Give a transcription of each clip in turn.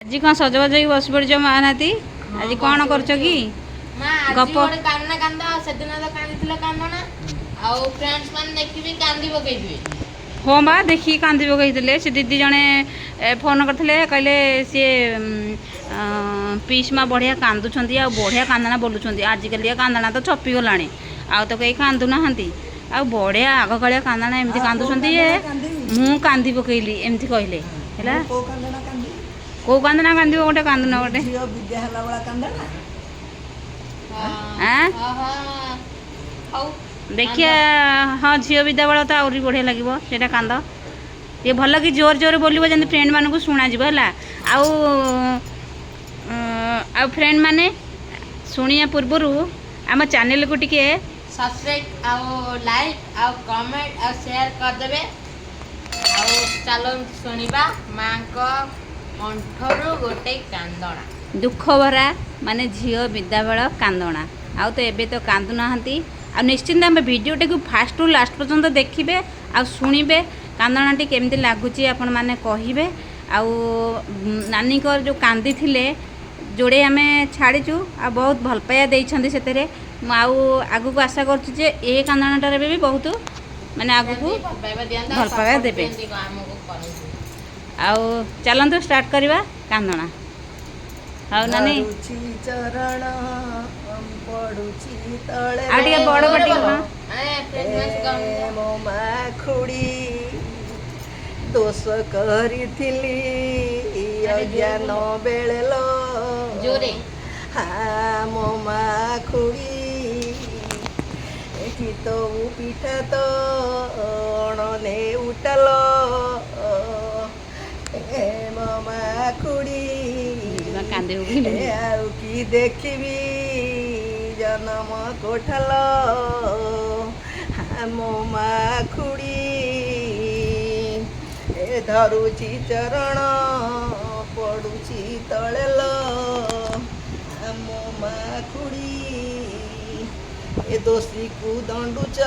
आज कौन सजबाज हो बस पड़ महानाती आज कौन कर गप कांदा कांदा सेदिन तो कांदी कांदना आ फ्रेंड्स मान देखि कांदी पकई हाँ बा देखिए कांदी पकई से दीदी जड़े फोन करते कहले सी पीस माँ बढ़िया कांदुंट आ बढ़िया कांदना बोलुंट आजिकल कांदना तो छपी गला आ तो कहीं कांदू ना आ बढ़िया आग कालिया कांदना एमती कांदुंट मु कांदी पकईली एमती कहले कौ कांदना कांदी गोटे कांदना गोटे देखिए हाँ झील विद्या बेला तो आहरी बढ़िया लगे से कांद ये भल कि जोर जोर बोल जमी फ्रेंड मान को शुणा है आ फ्रेंड माने शुणिया पूर्वर आम चैनल को टिके सब्सक्राइब आ लाइक आ कमेंट आ शेयर कर देबे आ चलो सुनिबा मां को कंठरू गोटे कांदना दुख भरा माने झील विद्या बेल कांदना आउ तो एबे तो कांदु नाहंती आ निश्चिंत आम भिडियोटी को फास्ट रु लास्ट पर्यंत देखिए आ शुणिबे कांदनाटी केमती लगुच आपण मैंने कहे आउ नानी को जो कांदी थिले जोड़े आम छाड़ीचु आ बहुत भल पाया देइछंदी सेतेरे आउ आगु को आशा करछु जे ए कांदनाटारे भी बहुत माने आगु को भल पाया देबे आउ चलंतु स्टार्ट करवा कांदना आउ नानी चरण पड़ुची तळे आ टिके बड़ बटी मो माँ खुड़ी दोष करिथिली अज्ञान बेळेलो जोरे हाँ मो माँ खुड़ी एठी तो पिठा तो अणने उठलो मो माँ खुड़ी कांदे आउ की देखबी जन्म कोठल मो माँ खुड़ी ए धरुची चरण पड़ुची तळेल मो माँ खुड़ी ए दोषी को दंडुच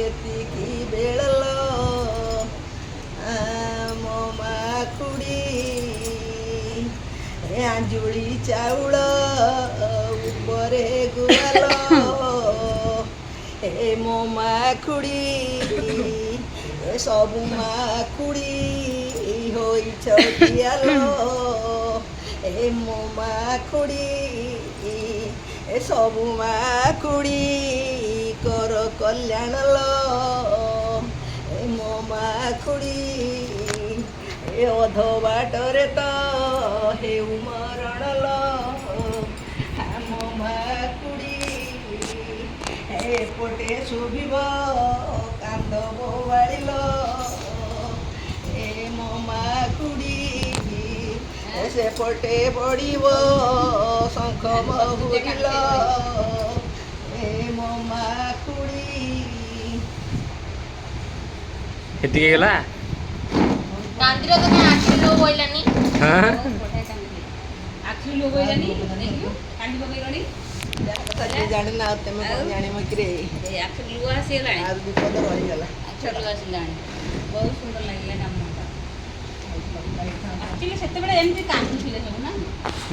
एतिकी बेळल मो माँ खुड़ी आंजुली चाउल उपरे गुआल ए मो माँ खुड़ी सबु माँ खुड़ी होई छतियाल ए मो माँ खुड़ी सबु माँ खुड़ी कर कल्याण ए मो माँ खुड़ी अध बाटरे तो हेउ मरण मो माँ खुड़ी एपटे शुभिब कांद बोवाड़िल ए मो माँ खुड़ी सेपटे पड़िब शंख बहुरिल ए मो माँ खुड़ी केतिके गेला कांदिरा तो आखि लो बोइलानी हां आखि लो बोइलानी देखियो कांदी पकईलनी कथा जाने ना तमे कोन जाने मकरे ए आखि लुआ से लाणी आज विपद रही गला आखि लुआ से लाणी बहुत सुंदर लागले नामटा एक्चुअली सेते बेले एमती कांदु थिले सब ना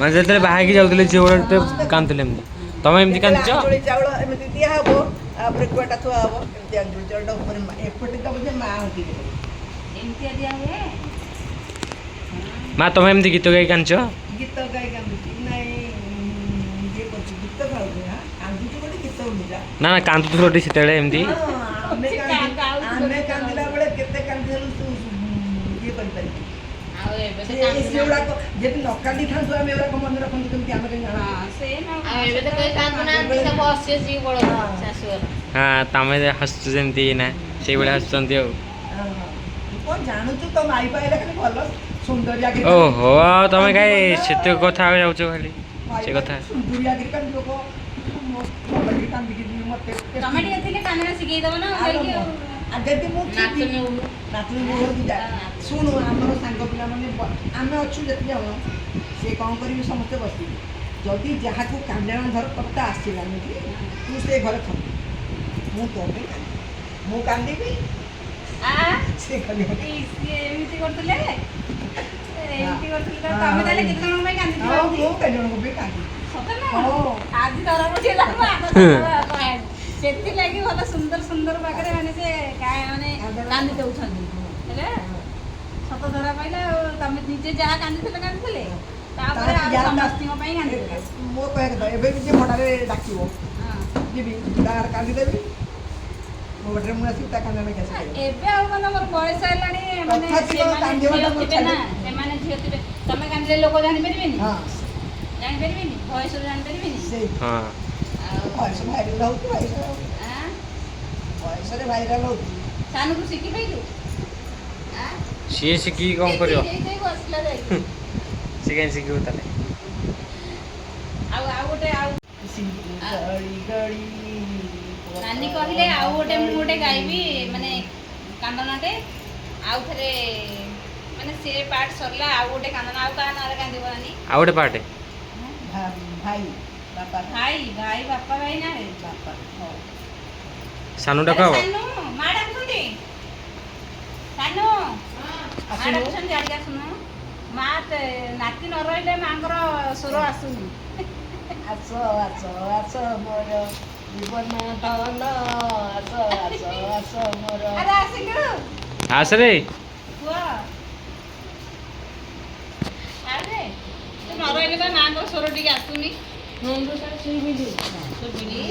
माने जेतले बाहागी जाउतले जेवडे कांतले एमती तमे एमती कांदिच अंजुली चावल एमती दिया हबो आपरे कोटा थुआ हबो एमती अंजुली चावल ऊपर एपटे का बुझे मां होती एमती दिया हुए माँ तमे एमती गीत गाई कांच गीत गाई कांदुची नाही ये करछ गीत गाउ हां कांदुची कोडी गीत उडीजा ना ना कांतु थोड़ी सेतेले एमती आमे कांदिला बेले केते कांदिलु तू ये बन पाई आ एबे तो एवडा को जेति नकांदी थांसु आमे एवडा को मन रखन केमती आमे कहीं जाना हां से ना आ एबे तो कई कांदना दिसा बससे जी बड़ सासुर हाँ तमे हसु जेमती ना सेई बेले हसचंती ओ कोन जानू तू तो माई पाइला खाली भलो सुंदरिया के ओहो तमे काई सेते कथा जाउछ खाली से कथा सुंदरिया के कान लोको मस्त लगी कान दिखि मते टमाटर थिले कांदना सिगेई दबो ना होई आ जेति मु नाचने नाचने हो दिजा सुनु हमर सांग पिला माने आमे अछु जेति जाऊ से कोन करी समस्त बसती जदी जहा को कांदना धर पत्ता आसीला तू से घर थ मु तो मु कांदी भी आ से कले एमिति करतले ଏମିତି କରୁଥିଲି ତ ତମେ ତାହେଲେ କେତେ ଜଣଙ୍କ ପାଇଁ କାନ୍ଦିଥିଲ ଆଉ ଏମିତି? ମୁଁ କେତେ ଜଣଙ୍କ ପାଇଁ କାନ୍ଦି ସତରେ ନା? ହଁ। ଆଜି ଧରା ପଡ଼ିଗଲା ମୋ ହାତ ଧରା। ସେଥିଲାଗି ଭଲ ସୁନ୍ଦର ସୁନ୍ଦର ପାଖରେ ମାନେ ସେ ମାନେ କାନ୍ଦି ଦଉଛନ୍ତି ହେଲେ ସତ ଧରା ପାଇଲା ଆଉ ତମେ ନିଜେ ଯାହା କାନ୍ଦିଥିଲେ ତାପରେ ଆଉ ସମସ୍ତଙ୍କ ପାଇଁ କାନ୍ଦିଥିଲେ। ମୋ କହିବା କଥା ଏବେ ବି ଯିଏ ଭଡ଼ାରେ ଡାକିବ ଯିବି ତାର କାନ୍ଦିଦେବି ମୋ ବାଟରେ ମୁଁ ଆସିବି ତା କାନ୍ଦ ପାଇଁ ଆସିବି। ଏବେ ଆଉ ମାନେ ମୋର ବୟସ ହେଲାଣି ମାନେ ତଥାପି ସେମାନେ କାନ୍ଦିବା ଝିଅ ଟା ଥିବେ ନା ଛାଡି- ସେମାନେ ଝିଅ ଥିବେ ତମେ କାନ୍ଦିଲେ ଲୋକ ଜାଣିପାରିବେନି ହଁ ଜାଣିପାରିବେନି ବୟସରୁ ଜାଣିପାରିବେନି ସେଇ ହଁ ଆଉ ବୟସ ଭାଇରାଲ ହଉଛି ଆଁ? ବୟସରେ ଭାଇରାଲ ହଉଛି। ସାନକୁ ଶିଖି ପାଇଲୁ ସିଏ ଶିଖିକି କ'ଣ କରିବ ବସିଲା ଯାଇକି ସିଏ କାହିଁ ଶିଖିବ ତାହେଲେ ଆଉ ଗୋଟେ ଆଉ ଗଳି ଗଳି ନାନୀ କହିଲେ ଆଉ ଗୋଟେ ମୁଁ ଗୋଟେ ଗାଇବି ମାନେ କାନ୍ଦଣାଟେ ଆଉ ଥରେ ମାନେ ସେ ପାର୍ଟ ସରିଲା ଆଉ ଗୋଟେ କାନ୍ଦଣା ଆଉ କାହା ନାଁରେ କାନ୍ଦିବ ନାନୀ ଆଉ ଗୋଟେ ପାର୍ଟ ଭାଇ ବାପା ଭାଇ ଭାଇ ବାପା ଭାଇ ନାଁରେ ବାପା ହଉ ସାନୁ ଆରେ ଡାକ ହବ ସାନୁ ମା ଡାକୁଛନ୍ତି ସାନୁ ମା ଡାକୁଛନ୍ତି ଜାଣିକି ଆସୁନୁ ମା ନାତି ନ ରହିଲେ ମାଙ୍କର ସ୍ୱର ଆସୁନି ଆସ ଆସ ଆସ ମୋର ଜୀବନ ଧନ ଆସ ଆସ ଆସ ମୋର ଆରେ ଆସିଲୁ ଆସରେ ପୁଅ ଆରେ ତୁ ନ ରହିଲେ ବା ମାଙ୍କର ସ୍ୱର ଟିକେ ଆସୁନି ଶୋଇବିଲି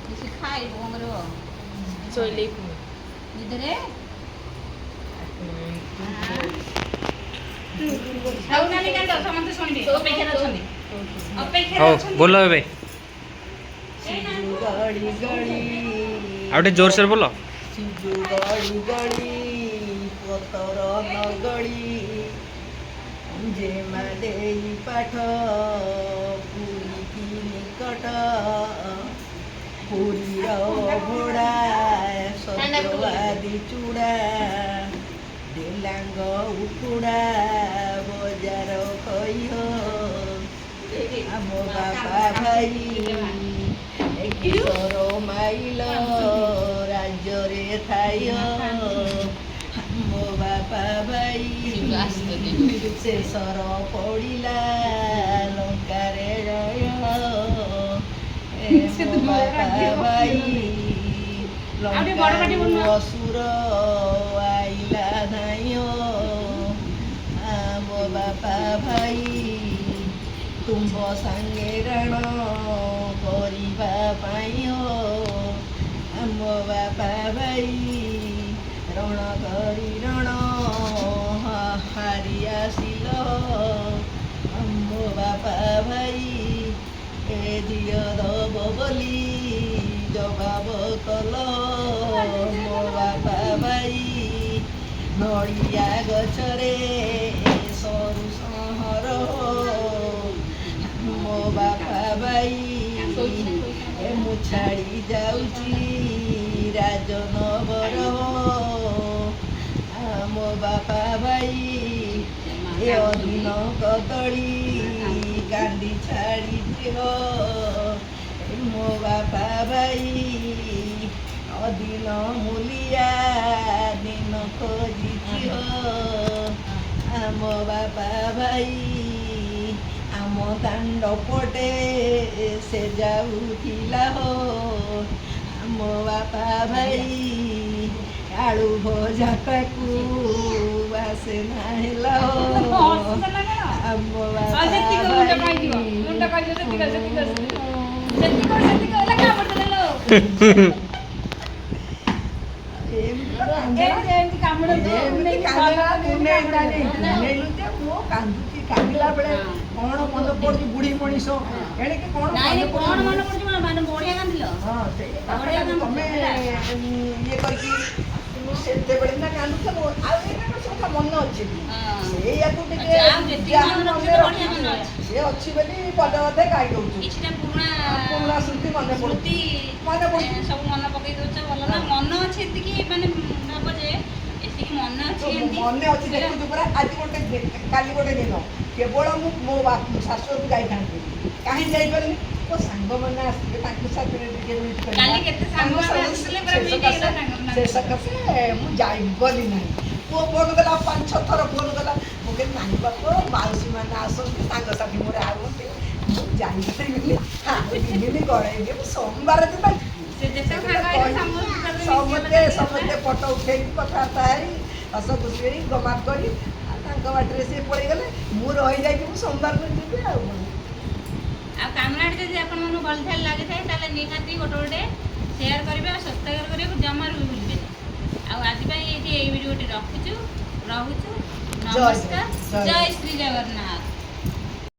କିଛି ଖାଇବୁ କଣ କରିବ ନିଦରେ ଆଉ ନାନୀ କାନ୍ଦ ସମସ୍ତେ ଶୁଣିବେ ଅପେକ୍ଷାରେ ଅଛନ୍ତି ଅପେକ୍ଷାରେ ହଉ ଅଛନ୍ତି ବୋଲ ଏବେ ସିଜୁ ଗଳି ଗଳି ଆଉ ଟିକେ ଜୋରସୋର ବୋଲ ସିଜୁ ଗଳି ଗଳି ପତର ନଗଳି ଯେ ମାଦେଇ ପାଠ ପୁରୀ ନିକଟ ପୁରୀର ଭୋଡ଼ା ସତ୍ୟବାଦୀ ଚୂଡ଼ା ଡେଲାଙ୍ଗ ଉକୁଡ଼ା ବଜାର କହିହ ଆମ ବାପା ଭାଇ କିଶୋର ମାଇଲ ରାଜ୍ୟରେ ଥାଇ ମୋ ବାପା ଭାଇ ଶେଷର ପଡ଼ିଲା ଲଙ୍କାରେ ଜୟ ମୋ ବାପା ଭାଇ ଲଙ୍କାରୁ ଅସୁର ଆଇଲା ନାଇଁ ମୋ ବାପା ଭାଇ ତୁମ୍ଭ ସାଙ୍ଗେ ରଣ କରିବା ପାଇଁ ଆମ ବାପା ଭାଇ ରଣ କରି ରଣ ହାରି ଆସିଲ ମୋ ବାପା ଭାଇ ଏ ଝିଅ ଦବ ବୋଲି ଜବାବ କଲ ମୋ ବାପା ଭାଇ ନଡ଼ିଆ ଗଛରେ ସରୁ ସହର ମୋ ବାପା ଭାଇ ଏ ମୁଁ ଛାଡ଼ି ଯାଉଛି ରାଜନଗର ମୋ ବାପା ଭାଇ ଏ ଅଦିନ କଦଳୀ କାନ୍ଦି ଛାଡ଼ିଥିବ ମୋ ବାପା ଭାଇ ଅଦିନ ମୂଲିଆ ଦିନ ଖୋଜିଥିବ ଆମ ବାପା ଭାଇ ଆମ ଦାଣ୍ଡ ପଟେ ସେ ଯାଉଥିଲା ଆମ ବାପା ଭାଇ ଆଳୁ ଭଜା ତାକୁ ଆସେ ନା ହେଲା ଆମ ବାପା ଭାଇ କାନ୍ଦିଲା ବେଳେ କଣ ମନେ ପଡୁଛି ବୁଢୀ ମଣିଷ ଏଣିକି କଣ ନାଇଁ କଣ ମନେ ପଡୁଛି ମାନେ ବଢିଆ କାନ୍ଦିଲ ହଁ ସେଇ ତମେ ଇଏ କରିକି ସେତେବେଳେ ନା କାନ୍ଦୁଥିବ ଆଉ ଏଇଟା କଥା ମନେ ଅଛି ସେଇଆକୁ ଟିକେ ଯାହା ମନେ ରଖିଛି ସେ ଅଛି ବୋଲି ପଦେ ଅଧେ ଗାଇ ଦଉଛୁ କିଛିଟା ପୁରୁଣା ସ୍ମୃତି ମନେ ପଡୁଛି ମନେ ପଡୁଛି ସବୁ ମନେ ପକେଇ ଦଉଛ ଭଲ ନା ମନ ଅଛି ଏତିକି ମାନେ ଭାବ ଯେ ଏତିକି ମନେ ଅଛି ମନେ ଅଛି ଦେଖୁଛୁ ପୁରା ଆଜି ଗୋଟେ କାଲି ଗୋଟେ ଦିନ କେବଳ ମୁଁ ମୋ ଶାଶୁଘରକୁ ଯାଇଥାନ୍ତି କାହିଁକି ଯାଇପାରିନି ମୋ ସାଙ୍ଗମାନେ ଆସିଥିଲେ ତାଙ୍କ ସାଥିରେ ଟିକେ କାଲି କେତେ ସାଙ୍ଗମାନେ ଆସିଥିଲେ ପୁରା ମିଟ୍ ହେଇଗଲା ତାଙ୍କର ସେ ସକାଶେ ମୁଁ ଯାଇଗଲି ନାହିଁ ପୁଅ ଫୋନ୍ କଲା 5-6 ଥର ଫୋନ୍ କଲା ମୁଁ କହିଲି ନାନୀ ବାପ ମାଉସୀ ମାନେ ଆସନ୍ତି ସାଙ୍ଗସାଥି ମୋର ଆଉ ଗୋଟେ ମୁଁ ଯାଇପାରିବିନି ଆଉ 2 ଦିନ ଗଡ଼େଇବି ମୁଁ ସୋମବାର ଦିନ ସେ ଯେତେ ସାଙ୍ଗ ହେଇକି ସମସ୍ତେ ଫଟୋ ଉଠେଇକି କଥାବାର୍ତ୍ତା ହେଇ ହସ ଖୁସି ହେଇ ଗମାତ କରି ଆଉ ତାଙ୍କ ବାଟରେ ସିଏ ପଳେଇଗଲେ ମୁଁ ରହିଯାଇକି ମୁଁ ସୋମବାର ଦିନ ଯିବି ଆଉ କ'ଣ। ଆଉ କାନ୍ଦଣାଟି ଯଦି ଆପଣମାନଙ୍କୁ ଭଲ ଥାଳି ଲାଗିଥାଏ ତାହେଲେ ନିହାତି ଗୋଟେ ସେୟାର କରିବେ ଆଉ ସବସ୍କ୍ରାଇବ୍ କରିବାକୁ ଜମାରୁ ବି ଭୁଲିବେନି। ଆଉ ଆଜି ପାଇଁ ଏଇଠି ଏଇ ଭିଡ଼ିଓଟି ରହୁଛୁ। ନମସ୍କାର, ଜୟ ଜୟ ଶ୍ରୀ ଜଗନ୍ନାଥ।